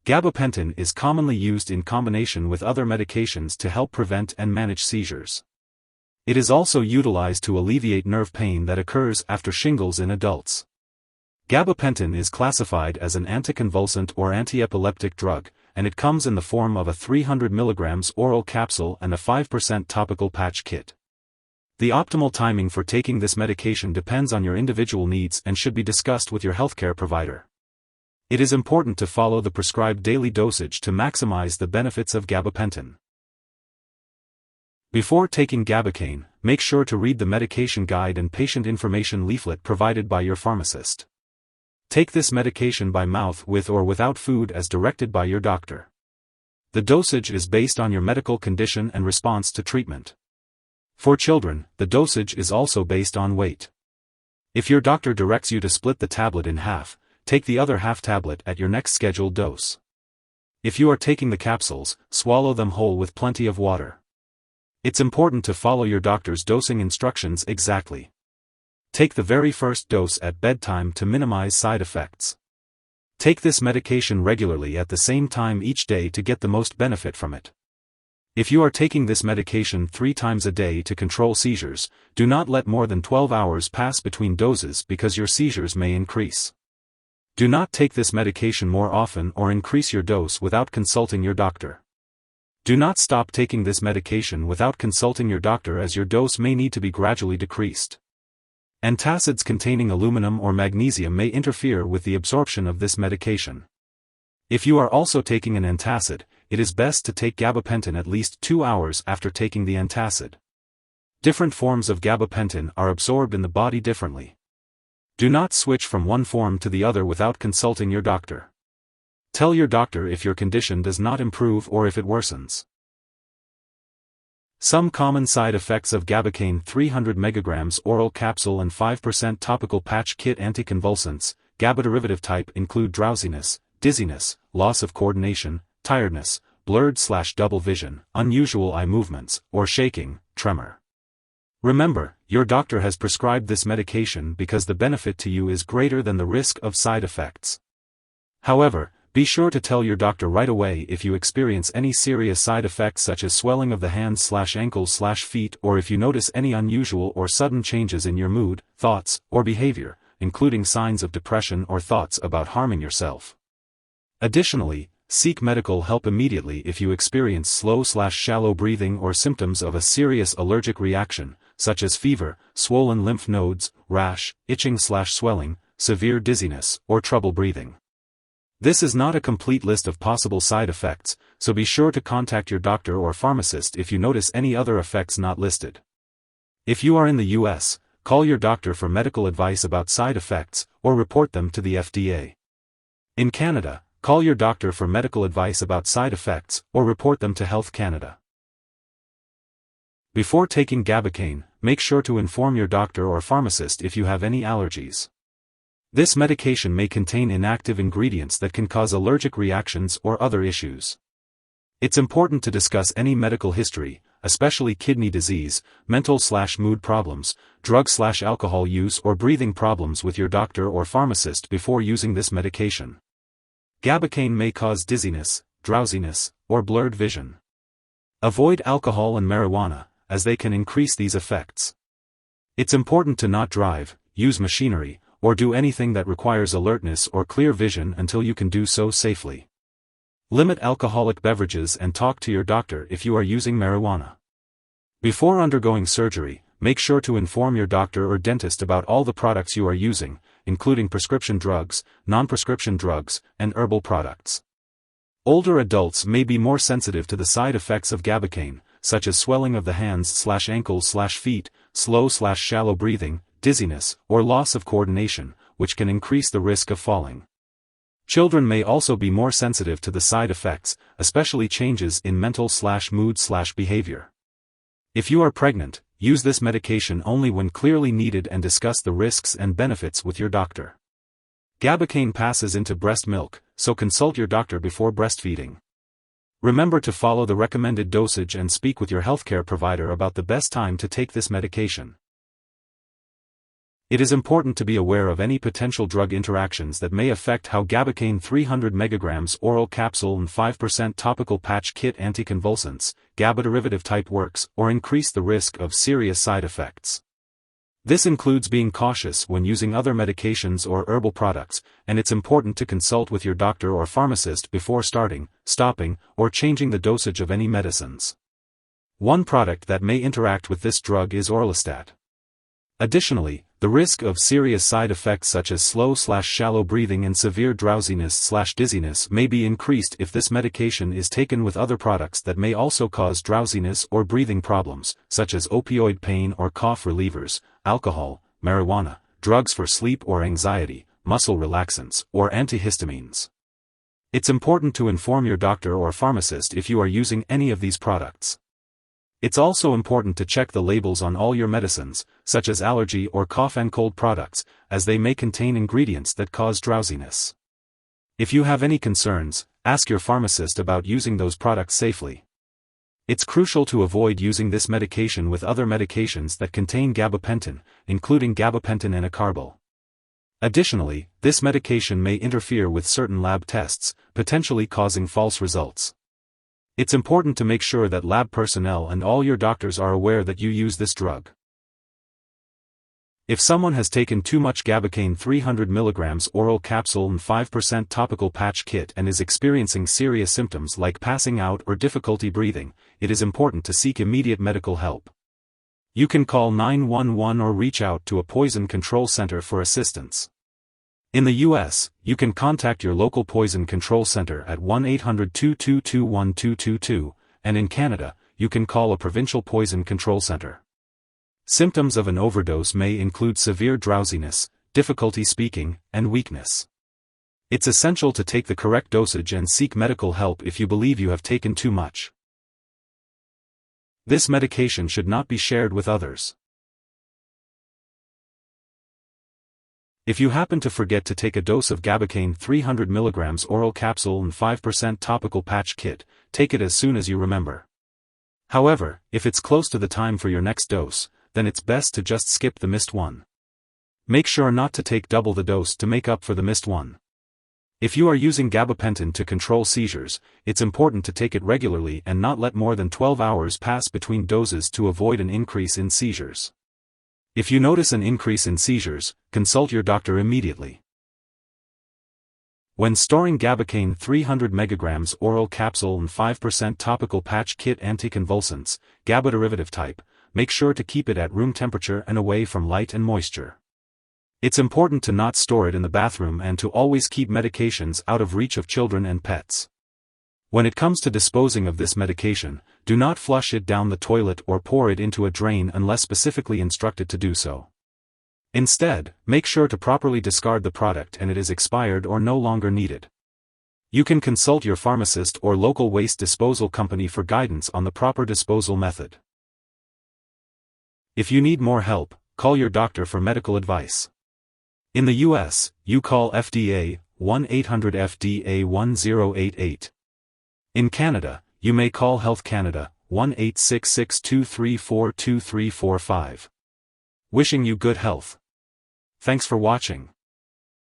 Gabapentin is commonly used in combination with other medications to help prevent and manage seizures. It is also utilized to alleviate nerve pain that occurs after shingles in adults. Gabapentin is classified as an anticonvulsant or antiepileptic drug, and it comes in the form of a 300 mg oral capsule and a 5% topical patch kit. The optimal timing for taking this medication depends on your individual needs and should be discussed with your healthcare provider. It is important to follow the prescribed daily dosage to maximize the benefits of gabapentin. Before taking Gabacaine, make sure to read the medication guide and patient information leaflet provided by your pharmacist. Take this medication by mouth with or without food as directed by your doctor. The dosage is based on your medical condition and response to treatment. For children, the dosage is also based on weight. If your doctor directs you to split the tablet in half, take the other half tablet at your next scheduled dose. If you are taking the capsules, swallow them whole with plenty of water. It's important to follow your doctor's dosing instructions exactly. Take the very first dose at bedtime to minimize side effects. Take this medication regularly at the same time each day to get the most benefit from it. If you are taking this medication 3 times a day to control seizures, do not let more than 12 hours pass between doses because your seizures may increase. Do not take this medication more often or increase your dose without consulting your doctor. Do not stop taking this medication without consulting your doctor, as your dose may need to be gradually decreased. Antacids containing aluminum or magnesium may interfere with the absorption of this medication. If you are also taking an antacid, it is best to take gabapentin at least 2 hours after taking the antacid. Different forms of gabapentin are absorbed in the body differently. Do not switch from one form to the other without consulting your doctor. Tell your doctor if your condition does not improve or if it worsens. Some common side effects of Gabacaine 300 mg oral capsule and 5% topical patch kit anticonvulsants, Gaba-Derivative type include drowsiness, dizziness, loss of coordination, tiredness, blurred/double vision, unusual eye movements, or shaking, tremor. Remember, your doctor has prescribed this medication because the benefit to you is greater than the risk of side effects. However, be sure to tell your doctor right away if you experience any serious side effects such as swelling of the hands/ankles/feet, or if you notice any unusual or sudden changes in your mood, thoughts, or behavior, including signs of depression or thoughts about harming yourself. Additionally, seek medical help immediately if you experience slow/shallow breathing or symptoms of a serious allergic reaction, such as fever, swollen lymph nodes, rash, itching/swelling, severe dizziness, or trouble breathing. This is not a complete list of possible side effects, so be sure to contact your doctor or pharmacist if you notice any other effects not listed. If you are in the US, call your doctor for medical advice about side effects, or report them to the FDA. In Canada, call your doctor for medical advice about side effects, or report them to Health Canada. Before taking Gabacaine, make sure to inform your doctor or pharmacist if you have any allergies. This medication may contain inactive ingredients that can cause allergic reactions or other issues. It's important to discuss any medical history, especially kidney disease, mental/mood problems, drug/alcohol use, or breathing problems with your doctor or pharmacist before using this medication. Gabacaine may cause dizziness, drowsiness, or blurred vision. Avoid alcohol and marijuana, as they can increase these effects. It's important to not drive, use machinery, or do anything that requires alertness or clear vision until you can do so safely. Limit alcoholic beverages and talk to your doctor if you are using marijuana. Before undergoing surgery, make sure to inform your doctor or dentist about all the products you are using, including prescription drugs, non-prescription drugs, and herbal products. Older adults may be more sensitive to the side effects of Gabacaine, such as swelling of the hands/ankles/feet, slow/shallow breathing, dizziness, or loss of coordination, which can increase the risk of falling. Children may also be more sensitive to the side effects, especially changes in mental/mood/behavior. If you are pregnant, use this medication only when clearly needed and discuss the risks and benefits with your doctor. Gabacaine passes into breast milk, so consult your doctor before breastfeeding. Remember to follow the recommended dosage and speak with your healthcare provider about the best time to take this medication. It is important to be aware of any potential drug interactions that may affect how Gabacaine 300 mg oral capsule and 5% topical patch kit anticonvulsants, Gaba-Derivative type works, or increase the risk of serious side effects. This includes being cautious when using other medications or herbal products, and it's important to consult with your doctor or pharmacist before starting, stopping, or changing the dosage of any medicines. One product that may interact with this drug is orlistat. Additionally, the risk of serious side effects such as slow/shallow breathing and severe drowsiness/dizziness may be increased if this medication is taken with other products that may also cause drowsiness or breathing problems, such as opioid pain or cough relievers, alcohol, marijuana, drugs for sleep or anxiety, muscle relaxants, or antihistamines. It's important to inform your doctor or pharmacist if you are using any of these products. It's also important to check the labels on all your medicines, such as allergy or cough and cold products, as they may contain ingredients that cause drowsiness. If you have any concerns, ask your pharmacist about using those products safely. It's crucial to avoid using this medication with other medications that contain gabapentin, including gabapentin and acarbol. Additionally, this medication may interfere with certain lab tests, potentially causing false results. It's important to make sure that lab personnel and all your doctors are aware that you use this drug. If someone has taken too much Gabacaine 300 mg oral capsule and 5% topical patch kit and is experiencing serious symptoms like passing out or difficulty breathing, it is important to seek immediate medical help. You can call 911 or reach out to a poison control center for assistance. In the U.S., you can contact your local poison control center at 1-800-222-1222, and in Canada, you can call a provincial poison control center. Symptoms of an overdose may include severe drowsiness, difficulty speaking, and weakness. It's essential to take the correct dosage and seek medical help if you believe you have taken too much. This medication should not be shared with others. If you happen to forget to take a dose of Gabacaine 300 mg oral capsule and 5% topical patch kit, take it as soon as you remember. However, if it's close to the time for your next dose, then it's best to just skip the missed one. Make sure not to take double the dose to make up for the missed one. If you are using gabapentin to control seizures, it's important to take it regularly and not let more than 12 hours pass between doses to avoid an increase in seizures. If you notice an increase in seizures, consult your doctor immediately. When storing Gabacaine 300 mg oral capsule and 5% topical patch kit anticonvulsants, Gaba-Derivative type, make sure to keep it at room temperature and away from light and moisture. It's important to not store it in the bathroom and to always keep medications out of reach of children and pets. When it comes to disposing of this medication, do not flush it down the toilet or pour it into a drain unless specifically instructed to do so. Instead, make sure to properly discard the product and it is expired or no longer needed. You can consult your pharmacist or local waste disposal company for guidance on the proper disposal method. If you need more help, call your doctor for medical advice. In the US, you call FDA, 1-800-FDA-1088. In Canada, you may call Health Canada, 1-866-234-2345. Wishing you good health. Thanks for watching.